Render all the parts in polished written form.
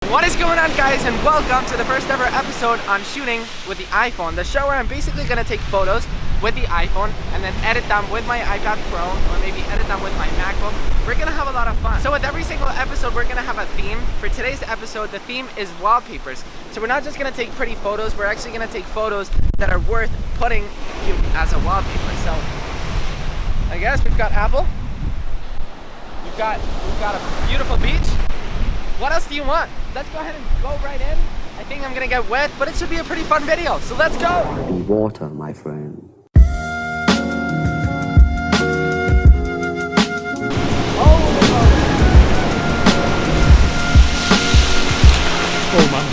What is going on, guys, and welcome to the first ever episode on shooting with the iPhone, the show where I'm basically going to take photos with the iPhone and then edit them with my iPad Pro or maybe edit them with my MacBook. We're going to have a lot of fun. So with every single episode, we're going to have a theme. For today's episode, the theme is wallpapers. So we're not just going to take pretty photos, we're actually going to take photos that are worth putting as a wallpaper. So I guess we've got Apple. We've got a beautiful beach. What else do you want? Let's go ahead and go right in. I think I'm gonna get wet, but it should be a pretty fun video. So let's go. Be water, my friend. Oh man.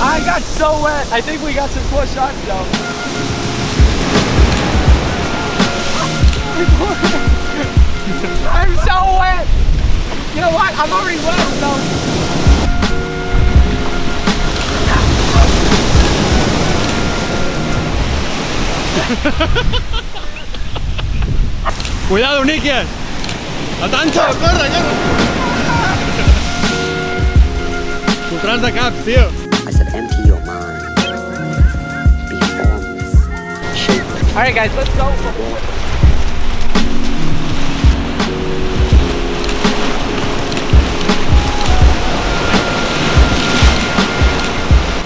I got so wet. I think we got some cool shots though. I'm so wet. You know what? I'm already wet, so. Cuidado, Nikias. A tanto, corre, corre. Fotràs de caps, tio. I said empty your mind. Be formless. Shapeless. Alright guys, let's go.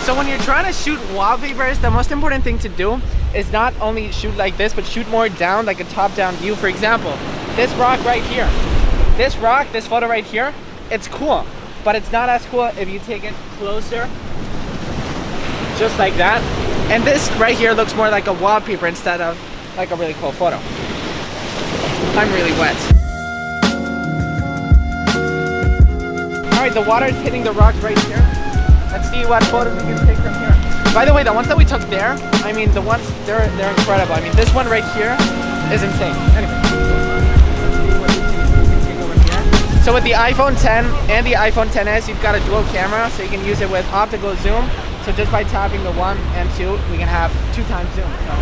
So when you're trying to shoot wallpapers, the most important thing to do is not only shoot like this, but shoot more down, like a top-down view. For example, this rock right here. This rock, this photo right here, it's cool. But it's not as cool if you take it closer, just like that. And this right here looks more like a wallpaper instead of like a really cool photo. I'm really wet. All right, the water is hitting the rocks right here. Let's see what photos we can take from here. By the way, the ones that we took there, I mean, the ones, they're incredible. I mean, this one right here is insane. Anyway, so with the iPhone 10 and the iPhone 10s, you've got a dual camera, so you can use it with optical zoom. So just by tapping the 1 and 2, we can have 2 times zoom. So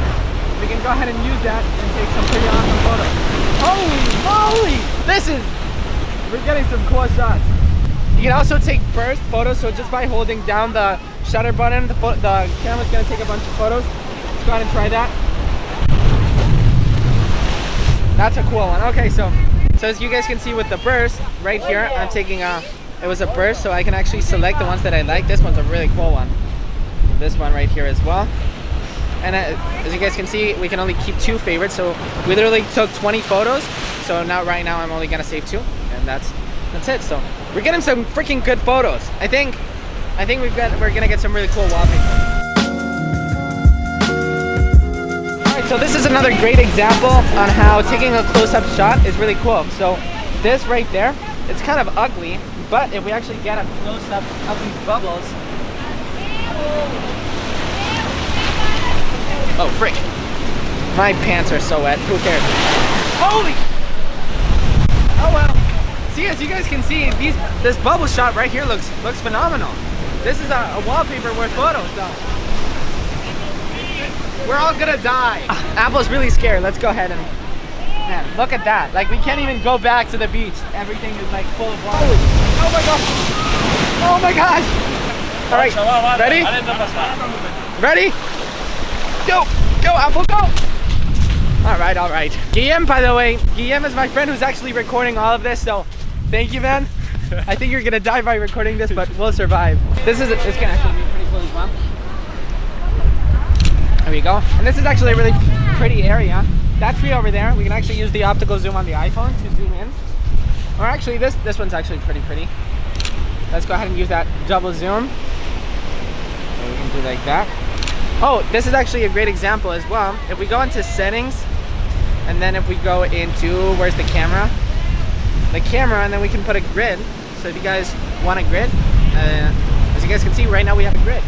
we can go ahead and use that and take some pretty awesome photos. Holy moly! We're getting some cool shots. You can also take burst photos, so just by holding down the shutter button, the camera's gonna take a bunch of photos. Let's go ahead and try that. That's a cool one. Okay, so as you guys can see with the burst right here, I'm taking it was a burst, so I can actually select the ones that I like. This one's a really cool one. This one right here as well. And as you guys can see, we can only keep 2 favorites, so we literally took 20 photos. So now, right now, I'm only gonna save 2, and that's it. So we're getting some freaking good photos. I think we're gonna get some really cool wallpapers. Alright, so this is another great example on how taking a close-up shot is really cool. So this right there, it's kind of ugly, but if we actually get a close-up of these bubbles. Oh frick. My pants are so wet. Who cares? Holy! Oh well. See, as you guys can see, this bubble shot right here looks phenomenal. This is a wallpaper worth photos, though. We're all gonna die. Apple's really scared. Let's go ahead and, man, look at that. Like, we can't even go back to the beach. Everything is like full of water. Oh my god. Oh my gosh. All right, ready? Ready? Go, Apple, go. All right. Guillaume, by the way, Guillaume is my friend who's actually recording all of this, so thank you, man. I think you're gonna die by recording this, but we'll survive. It's gonna actually be pretty cool as well. There we go. And this is actually a really pretty area. That tree over there, we can actually use the optical zoom on the iPhone to zoom in. Or actually, this one's actually pretty. Let's go ahead and use that double zoom. So we can do like that. Oh, this is actually a great example as well. If we go into settings, and then if we go into, where's the camera? The camera, and then we can put a grid. So if you guys want a grid, as you guys can see right now, we have a grid.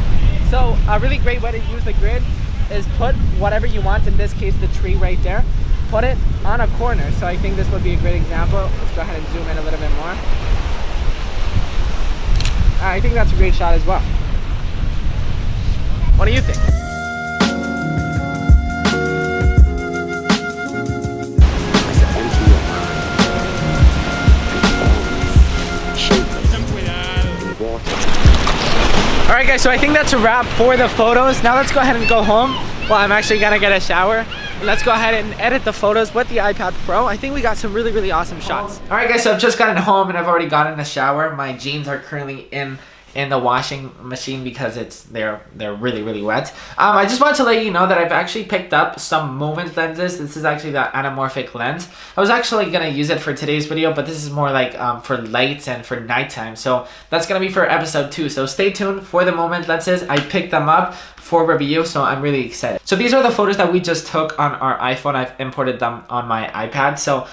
So a really great way to use the grid is put whatever you want, in this case the tree right there, put it on a corner. So I think this would be a great example. Let's go ahead and zoom in a little bit more. I think that's a great shot as well. What do you think? water. Alright guys, so I think that's a wrap for the photos. Now let's go ahead and go home. Well, I'm actually gonna get a shower. Let's go ahead and edit the photos with the iPad Pro. I think we got some really, really awesome shots. Alright guys, so I've just gotten home and I've already gotten a shower. My jeans are currently in the washing machine because they're really, really wet. I just wanted to let you know that I've actually picked up some movement lenses. This is actually the anamorphic lens. I was actually gonna use it for today's video, but this is more like for lights and for nighttime. So that's gonna be for episode 2. So stay tuned for the movement lenses. I picked them up for review, so I'm really excited. So these are the photos that we just took on our iPhone. I've imported them on my iPad. So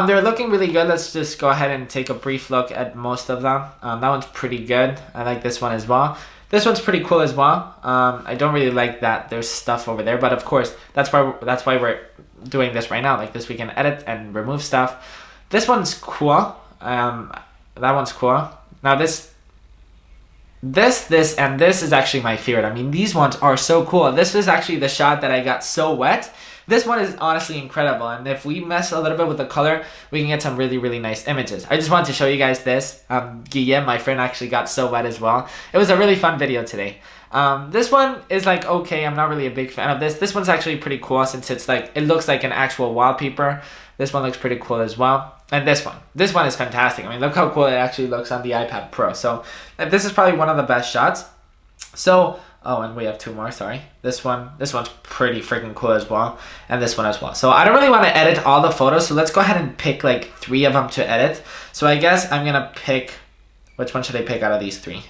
they're looking really good. Let's just go ahead and take a brief look at most of them. That one's pretty good. I like this one as well. This one's pretty cool as well. I don't really like that there's stuff over there, but of course that's why we're doing this right now. Like this, we can edit and remove stuff. This one's cool. That one's cool. Now this and this is actually my favorite. I mean, these ones are so cool. This is actually the shot that I got so wet. This one is honestly incredible, and if we mess a little bit with the color, we can get some really, really nice images. I just wanted to show you guys this. Guillaume, my friend, actually got so wet as well. It was a really fun video today. This one is like, okay, I'm not really a big fan of this. This one's actually pretty cool since it's like, it looks like an actual wallpaper. This one looks pretty cool as well. And this one is fantastic. I mean, look how cool it actually looks on the iPad Pro. So this is probably one of the best shots. So, oh, and we have 2 more, sorry. This one's pretty freaking cool as well. And this one as well. So I don't really want to edit all the photos. So let's go ahead and pick like 3 of them to edit. So I guess I'm going to pick, which one should I pick out of these 3?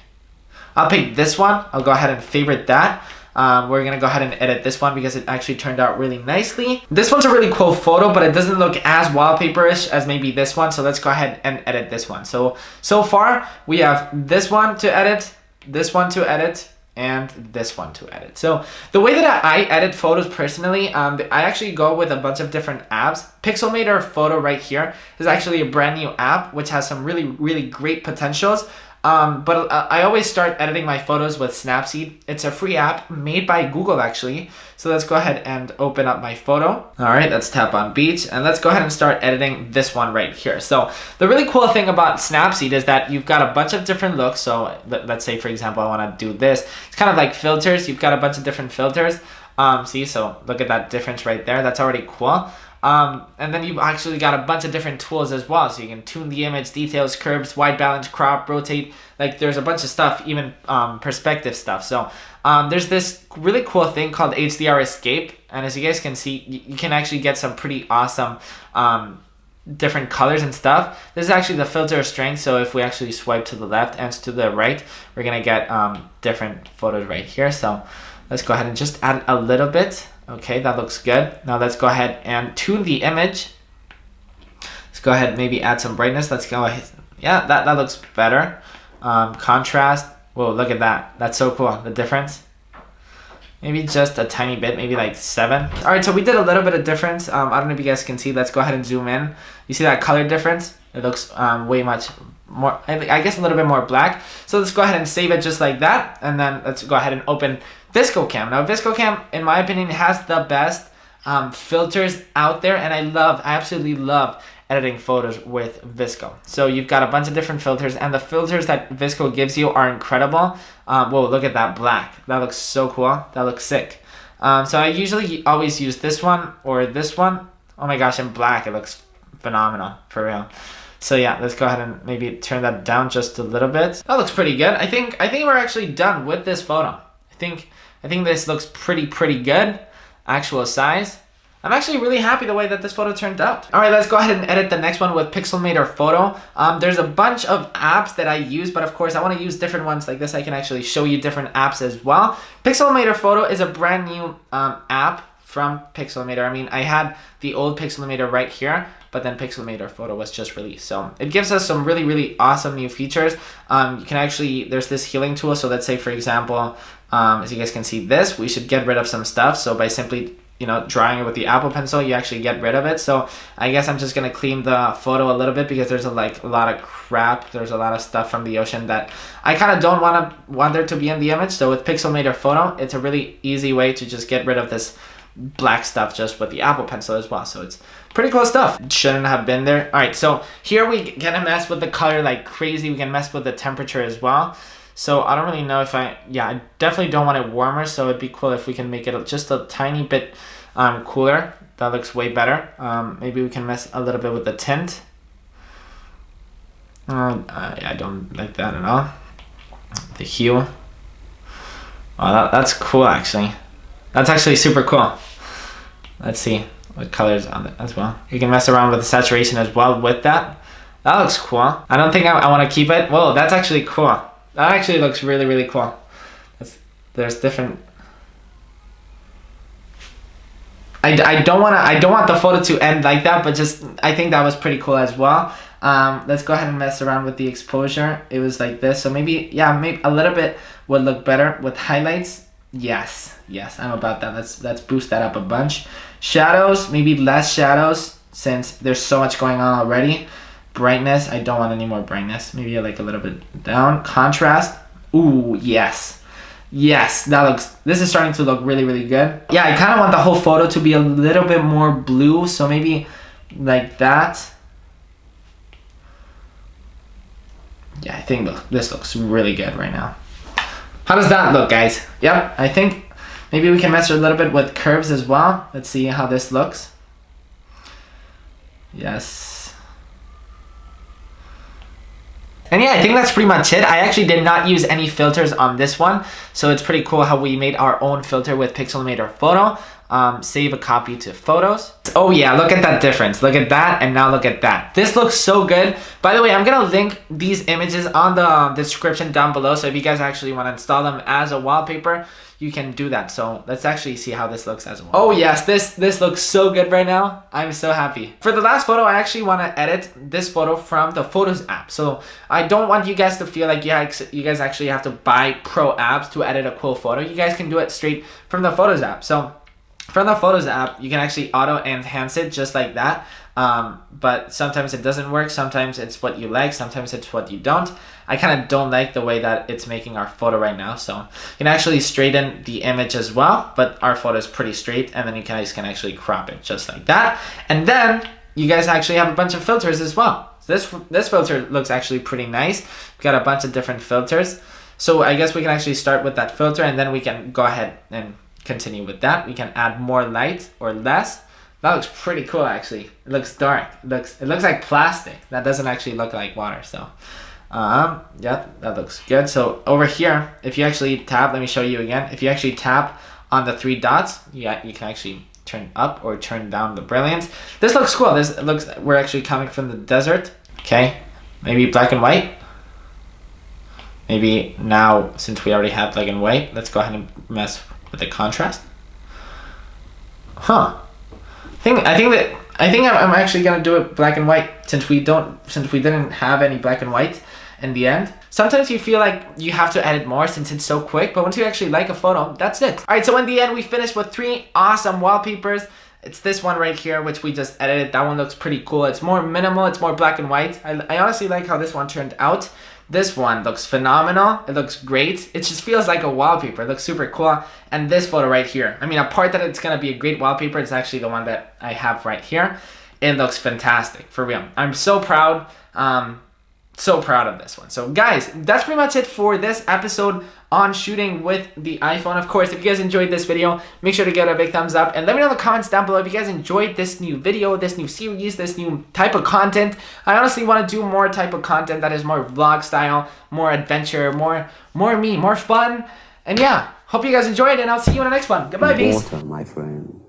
I'll pick this one. I'll go ahead and favorite that. We're going to go ahead and edit this one because it actually turned out really nicely. This one's a really cool photo, but it doesn't look as wallpaper-ish as maybe this one. So let's go ahead and edit this one. So far we have this one to edit, this one to edit, and this one to edit. So the way that I edit photos personally, I actually go with a bunch of different apps. Pixelmator Photo right here is actually a brand new app which has some really, really great potentials. But I always start editing my photos with Snapseed. It's a free app made by Google actually. So let's go ahead and open up my photo. All right, let's tap on beach and let's go ahead and start editing this one right here. So the really cool thing about Snapseed is that you've got a bunch of different looks. So let's say, for example, I want to do this. It's kind of like filters. You've got a bunch of different filters. See, so look at that difference right there. That's already cool. And then you've actually got a bunch of different tools as well. So you can tune the image, details, curves, white balance, crop, rotate. Like there's a bunch of stuff, even perspective stuff. So there's this really cool thing called HDR Escape. And as you guys can see, you can actually get some pretty awesome different colors and stuff. This is actually the filter strength. So if we actually swipe to the left and to the right, we're going to get different photos right here. So let's go ahead and just add a little bit. Okay, that looks good. Now let's go ahead and tune the image. Let's go ahead and maybe add some brightness. Let's go ahead. Yeah, that looks better. Contrast. Whoa, look at that. That's so cool. The difference. Maybe just a tiny bit, maybe like 7. All right, so we did a little bit of difference. I don't know if you guys can see. Let's go ahead and zoom in. You see that color difference? It looks way much more, I guess a little bit more black. So let's go ahead and save it just like that. And then let's go ahead and open Vsco Cam. Now Vsco Cam, in my opinion, has the best filters out there, and I absolutely love editing photos with Vsco. So you've got a bunch of different filters, and the filters that Vsco gives you are incredible. Whoa, look at that black. That looks so cool. That looks sick. So I usually always use this one or this one. Oh my gosh, in black, it looks phenomenal, for real. So yeah, let's go ahead and maybe turn that down just a little bit. That looks pretty good. I think we're actually done with this photo. I think this looks pretty good. Actual size. I'm actually really happy the way that this photo turned out. All right, let's go ahead and edit the next one with Pixelmator Photo. There's a bunch of apps that I use, but of course I want to use different ones like this. I can actually show you different apps as well. Pixelmator Photo is a brand new app from Pixelmator. I mean, I had the old Pixelmator right here, but then Pixelmator Photo was just released. So it gives us some really awesome new features. You can actually, there's this healing tool. So let's say, for example, as you guys can see this, we should get rid of some stuff. So by simply, drawing it with the Apple Pencil, you actually get rid of it. So I guess I'm just gonna clean the photo a little bit because there's a lot of crap. There's a lot of stuff from the ocean that I kind of don't want there to be in the image. So with Pixelmator Photo, it's a really easy way to just get rid of this black stuff just with the Apple Pencil as well. So it's pretty cool stuff. It shouldn't have been there. All right, so here we can mess with the color like crazy. We can mess with the temperature as well. So I don't really know if I definitely don't want it warmer. So it'd be cool if we can make it just a tiny bit cooler. That looks way better. Maybe we can mess a little bit with the tint. I don't like that at all. The hue. Oh, that's cool actually. That's actually super cool. Let's see what colors on it as well. You can mess around with the saturation as well with that. That looks cool. I don't think I want to keep it. Whoa, that's actually cool. That actually looks really, really cool. There's different. I don't want the photo to end like that, but just I think that was pretty cool as well. Let's go ahead and mess around with the exposure. It was like this, so maybe maybe a little bit would look better with highlights. Yes, I'm about that. Let's boost that up a bunch. Shadows, maybe less shadows since there's so much going on already. Brightness, I don't want any more brightness. Maybe like a little bit down. Contrast, ooh, yes, this is starting to look really, really good. Yeah, I kind of want the whole photo to be a little bit more blue, so maybe like that. Yeah, I think this looks really good right now. How does that look, guys? Yep, I think maybe we can mess a little bit with curves as well. Let's see how this looks. Yes. And yeah, I think that's pretty much it. I actually did not use any filters on this one. So it's pretty cool how we made our own filter with Pixelmator Photo. Save a copy to photos. Oh yeah, look at that difference. Look at that, and now look at that. This looks so good. By the way, I'm gonna link these images on the description down below. So if you guys actually want to install them as a wallpaper, you can do that. So let's actually see how this looks as a wallpaper. Oh yes, this looks so good right now. I'm so happy. For the last photo, I actually want to edit this photo from the Photos app. So I don't want you guys to feel like you guys actually have to buy pro apps to edit a cool photo. You guys can do it straight from the Photos app. So from the Photos app, you can actually auto enhance it just like that. But sometimes it doesn't work. Sometimes it's what you like. Sometimes it's what you don't. I kind of don't like the way that it's making our photo right now. So you can actually straighten the image as well, but our photo is pretty straight, and then you guys can actually crop it just like that. And then you guys actually have a bunch of filters as well. So this filter looks actually pretty nice. We've got a bunch of different filters. So I guess we can actually start with that filter, and then we can go ahead and continue with that. We can add more light or less. That looks pretty cool actually. It looks dark. It looks like plastic. That doesn't actually look like water. So yeah, that looks good. So over here, if you actually tap, let me show you again. If you actually tap on the 3 dots, you can actually turn up or turn down the brilliance. This looks cool. We're actually coming from the desert. Okay, maybe black and white. Maybe now, since we already have black and white, let's go ahead and mess with the contrast. Huh. I think I'm actually gonna do it black and white since we didn't have any black and white in the end. Sometimes you feel like you have to edit more since it's so quick, but once you actually like a photo, that's it. All right, so in the end, we finished with 3 awesome wallpapers. It's this one right here, which we just edited. That one looks pretty cool. It's more minimal, it's more black and white. I honestly like how this one turned out. This one looks phenomenal. It looks great. It just feels like a wallpaper. It looks super cool. And this photo right here, I mean, apart that it's gonna be a great wallpaper, it's actually the one that I have right here. It looks fantastic, for real. I'm so proud. So proud of this one. So guys, that's pretty much it for this episode on shooting with the iPhone. Of course, if you guys enjoyed this video, make sure to give it a big thumbs up, and let me know in the comments down below if you guys enjoyed this new video, this new series, this new type of content. I honestly want to do more type of content that is more vlog style, more adventure, more me, more fun. And yeah, hope you guys enjoyed, and I'll see you in the next one. Goodbye, peace. Water, my friend.